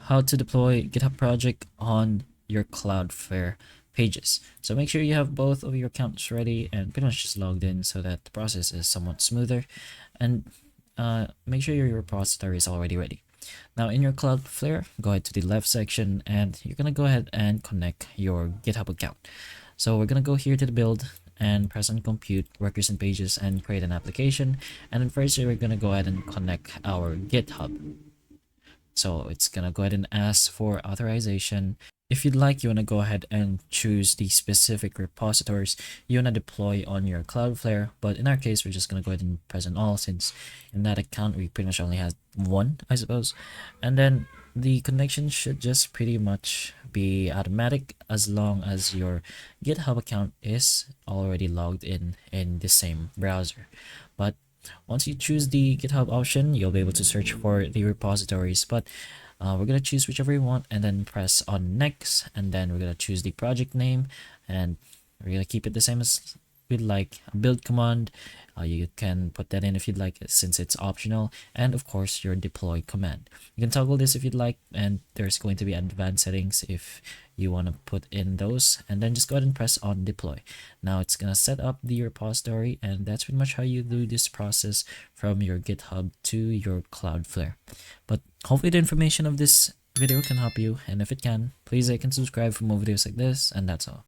how to deploy GitHub project on your Cloudflare pages. So make sure you have both of your accounts ready and pretty much just logged in so that the process is somewhat smoother, and make sure your repository is already ready. Now in your Cloudflare, go ahead to the left section and you're gonna go ahead and connect your GitHub account. So we're gonna go here to the build and press on compute workers and pages and create an application. And then first we're gonna go ahead and connect our GitHub. So it's gonna go ahead and ask for authorization. If you'd like, you wanna go ahead and choose the specific repositories you wanna deploy on your Cloudflare. But in our case, we're just gonna go ahead and press on all, since in that account we pretty much only have one, I suppose. And then the connection should just pretty much be automatic as long as your GitHub account is already logged in the same browser. But once you choose the GitHub option, you'll be able to search for the repositories, but we're going to choose whichever you want and then press on next, and then we're going to choose the project name, and we're going to keep it the same as we'd like. A build command, you can put that in if you'd like, since it's optional, and of course your deploy command. You can toggle this if you'd like, and there's going to be advanced settings if you want to put in those, and then just go ahead and press on deploy. Now it's gonna set up the repository, and that's pretty much how you do this process from your GitHub to your Cloudflare. But hopefully the information of this video can help you, and if it can, please like and subscribe for more videos like this, and that's all.